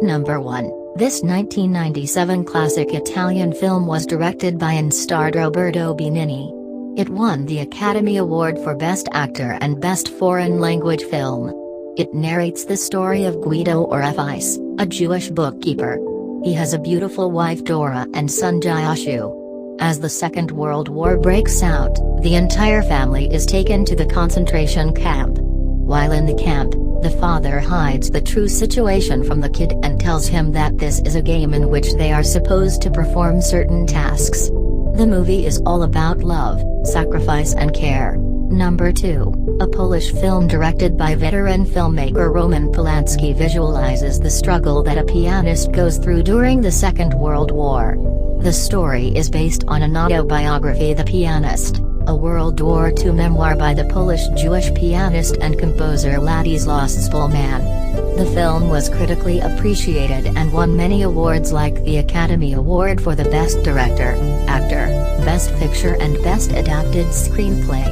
Number 1. This 1997 classic Italian film was directed by and starred Roberto Benigni. It won the Academy Award for Best Actor and Best Foreign Language Film. It narrates the story of Guido Orefice, a Jewish bookkeeper. He has a beautiful wife Dora and son Gioshu. As the Second World War breaks out, the entire family is taken to the concentration camp. While in the camp, the father hides the true situation from the kid and tells him that this is a game in which they are supposed to perform certain tasks. The movie is all about love, sacrifice and care. Number 2. A Polish film directed by veteran filmmaker Roman Polanski visualizes the struggle that a pianist goes through during the Second World War. The story is based on an autobiography, The Pianist, a World War II memoir by the Polish-Jewish pianist and composer Ladisław Szpilman. The film was critically appreciated and won many awards like the Academy Award for the Best Director, Actor, Best Picture and Best Adapted Screenplay.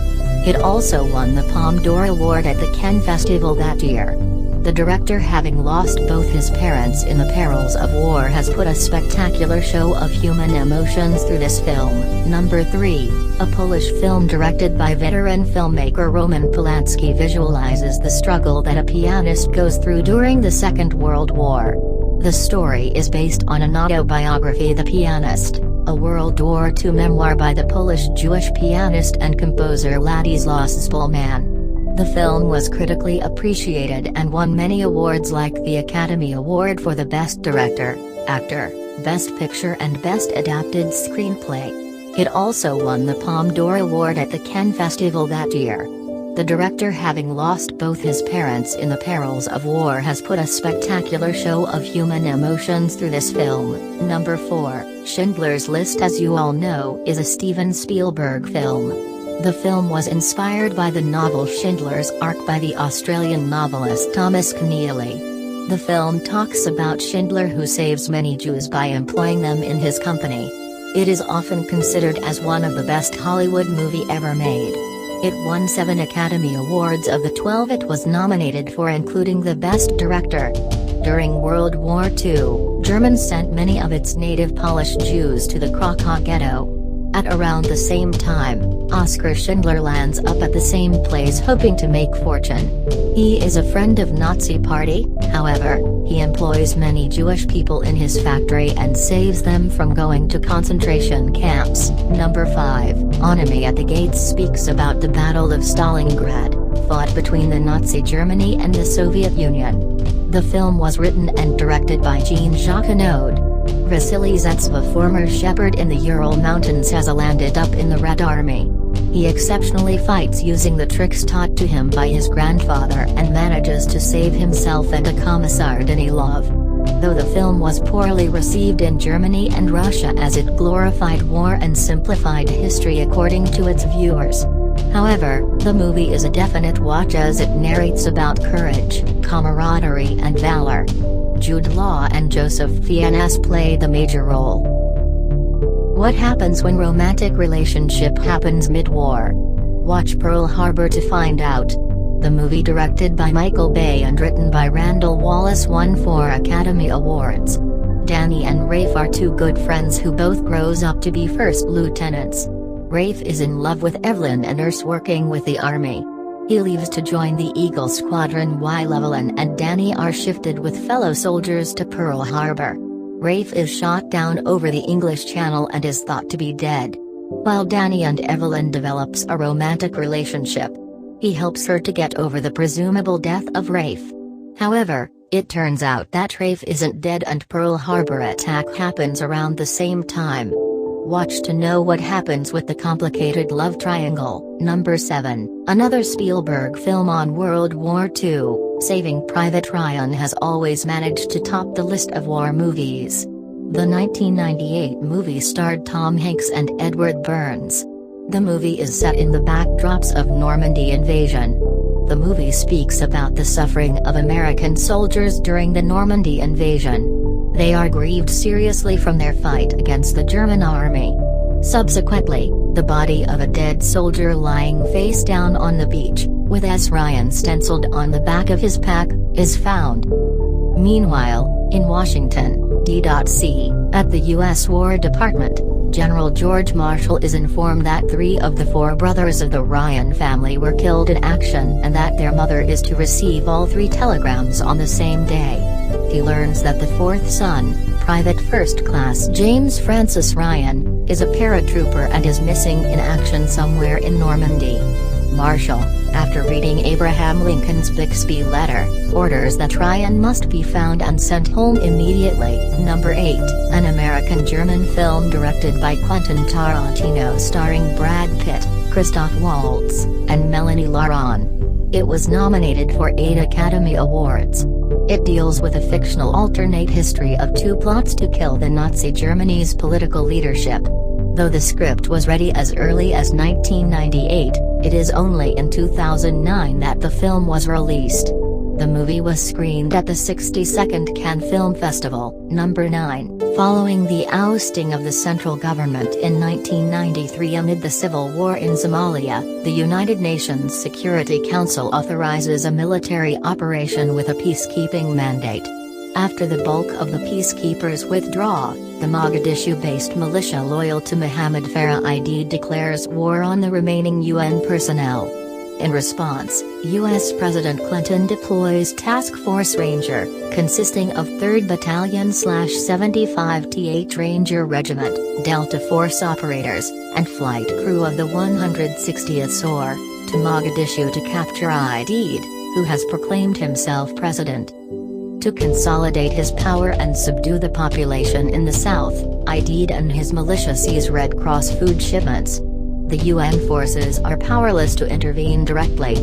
It also won the Palme d'Or Award at the Cannes Festival that year. The director, having lost both his parents in the perils of war, has put a spectacular show of human emotions through this film. Number 3. A Polish film directed by veteran filmmaker Roman Polanski visualizes the struggle that a pianist goes through during the Second World War. The story is based on an autobiography, The Pianist, a World War II memoir by the Polish-Jewish pianist and composer Ladisław Szpilman. The film was critically appreciated and won many awards like the Academy Award for the Best Director, Actor, Best Picture and Best Adapted Screenplay. It also won the Palme d'Or Award at the Cannes Festival that year. The director, having lost both his parents in the perils of war, has put a spectacular show of human emotions through this film. Number 4. Schindler's List, as you all know, is a Steven Spielberg film. The film was inspired by the novel Schindler's Ark by the Australian novelist Thomas Keneally. The film talks about Schindler, who saves many Jews by employing them in his company. It is often considered as one of the best Hollywood movie ever made. It won 7 Academy Awards of the 12 it was nominated for, including the Best Director. During World War II, Germany sent many of its native Polish Jews to the Krakow ghetto. At around the same time, Oskar Schindler lands up at the same place hoping to make fortune. He is a friend of Nazi Party, however, he employs many Jewish people in his factory and saves them from going to concentration camps. Number 5. Enemy at the Gates speaks about the Battle of Stalingrad, fought between the Nazi Germany and the Soviet Union. The film was written and directed by Jean-Jacques Annaud. Vasily Zetsov, a former shepherd in the Ural Mountains, has landed up in the Red Army. He exceptionally fights using the tricks taught to him by his grandfather and manages to save himself and a Commissar Danilov. Though the film was poorly received in Germany and Russia as it glorified war and simplified history according to its viewers. However, the movie is a definite watch as it narrates about courage, camaraderie and valor. Jude Law and Joseph Fiennes play the major role. What happens when romantic relationship happens mid-war? Watch Pearl Harbor to find out. The movie, directed by Michael Bay and written by Randall Wallace, won 4 Academy Awards. Danny and Rafe are 2 good friends who both grows up to be first lieutenants. Rafe is in love with Evelyn, a nurse working with the army. He leaves to join the Eagle Squadron while Evelyn and Danny are shifted with fellow soldiers to Pearl Harbor. Rafe is shot down over the English Channel and is thought to be dead. While Danny and Evelyn develops a romantic relationship. He helps her to get over the presumable death of Rafe. However, it turns out that Rafe isn't dead and Pearl Harbor attack happens around the same time. Watch to know what happens with the complicated love triangle. Number 7. Another Spielberg film on World War II, Saving Private Ryan, has always managed to top the list of war movies. The 1998 movie starred Tom Hanks and Edward Burns. The movie is set in the backdrops of Normandy invasion. The movie speaks about the suffering of American soldiers during the Normandy invasion. They are grieved seriously from their fight against the German army. Subsequently, the body of a dead soldier lying face down on the beach, with S. Ryan stenciled on the back of his pack, is found. Meanwhile, in Washington, D.C., at the U.S. War Department, General George Marshall is informed that 3 of the 4 brothers of the Ryan family were killed in action and that their mother is to receive all 3 telegrams on the same day. He learns that the 4th son, Private First Class James Francis Ryan, is a paratrooper and is missing in action somewhere in Normandy. Marshall, after reading Abraham Lincoln's Bixby letter, orders that Ryan must be found and sent home immediately. Number 8, an American-German film directed by Quentin Tarantino starring Brad Pitt, Christoph Waltz, and Melanie Laurent. It was nominated for 8 Academy Awards. It deals with a fictional alternate history of 2 plots to kill the Nazi Germany's political leadership. Though the script was ready as early as 1998, it is only in 2009 that the film was released. The movie was screened at the 62nd Cannes Film Festival. Number 9, following the ousting of the central government in 1993 amid the civil war in Somalia, the United Nations Security Council authorizes a military operation with a peacekeeping mandate. After the bulk of the peacekeepers withdraw, the Mogadishu-based militia loyal to Mohammed Farah Aidid declares war on the remaining UN personnel. In response, U.S. President Clinton deploys Task Force Ranger, consisting of 3rd Battalion/75th Ranger Regiment, Delta Force operators, and flight crew of the 160th SOR, to Mogadishu to capture Aidid, who has proclaimed himself president. To consolidate his power and subdue the population in the south, Aidid and his militia seize Red Cross food shipments. The UN forces are powerless to intervene directly.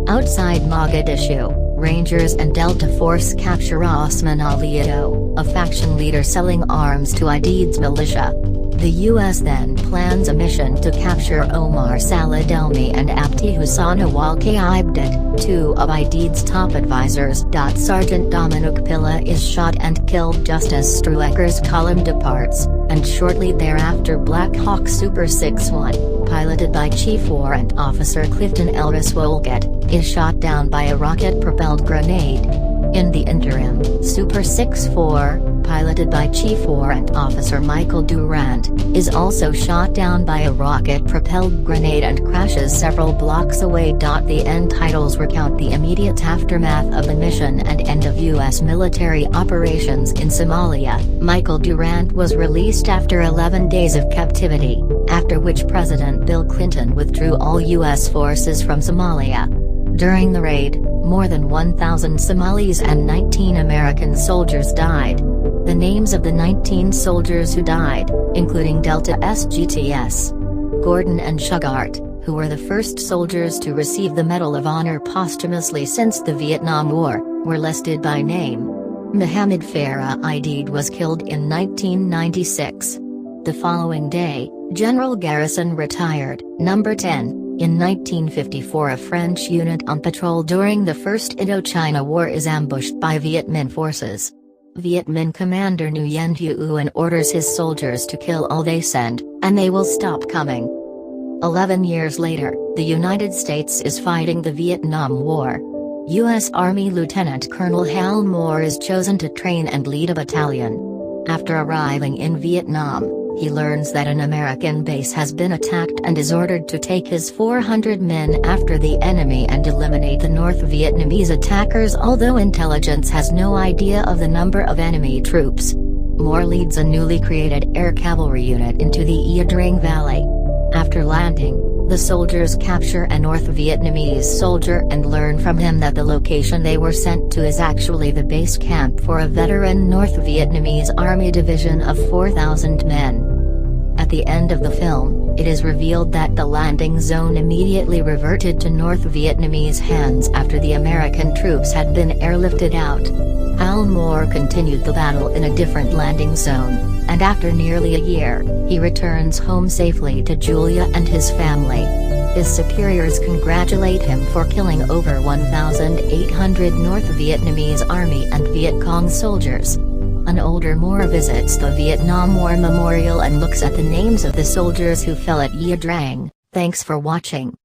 Outside Mogadishu, Rangers and Delta Force capture Osman Ali Ito, a faction leader selling arms to Aidid's militia. The US then plans a mission to capture Omar Saladelmi and Abdi Hussan Awalki Ibdat, 2 of Aidid's top advisors. Sergeant Dominic Pilla is shot and killed just as Struecker's column departs, and shortly thereafter Black Hawk Super 6-1, piloted by Chief Warrant Officer Clifton Elris Wolgett, is shot down by a rocket-propelled grenade. In the interim, Super 6-4, piloted by Chief Warrant Officer Michael Durant, is also shot down by a rocket-propelled grenade and crashes several blocks away. The end titles recount the immediate aftermath of the mission and end of U.S. military operations in Somalia. Michael Durant was released after 11 days of captivity, after which President Bill Clinton withdrew all U.S. forces from Somalia. During the raid, more than 1,000 Somalis and 19 American soldiers died. The names of the 19 soldiers who died, including Delta SGTS, Gordon and Shugart, who were the first soldiers to receive the Medal of Honor posthumously since the Vietnam War, were listed by name. Mohammed Farah Aidid was killed in 1996. The following day, General Garrison retired. Number 10. In 1954, a French unit on patrol during the First Indochina War is ambushed by Viet Minh forces. Viet Minh commander Nguyen Huyen orders his soldiers to kill all they send, and they will stop coming. 11 years later, the United States is fighting the Vietnam War. U.S. Army Lieutenant Colonel Hal Moore is chosen to train and lead a battalion. After arriving in Vietnam, he learns that an American base has been attacked and is ordered to take his 400 men after the enemy and eliminate the North Vietnamese attackers. Although intelligence has no idea of the number of enemy troops, Moore leads a newly created air cavalry unit into the Ia Drang Valley. After landing, the soldiers capture a North Vietnamese soldier and learn from him that the location they were sent to is actually the base camp for a veteran North Vietnamese Army division of 4,000 men. At the end of the film, it is revealed that the landing zone immediately reverted to North Vietnamese hands after the American troops had been airlifted out. Hal Moore continued the battle in a different landing zone, and after nearly a year, he returns home safely to Julia and his family. His superiors congratulate him for killing over 1,800 North Vietnamese Army and Viet Cong soldiers. An older Moore visits the Vietnam War Memorial and looks at the names of the soldiers who fell at Ia Drang. Thanks for watching.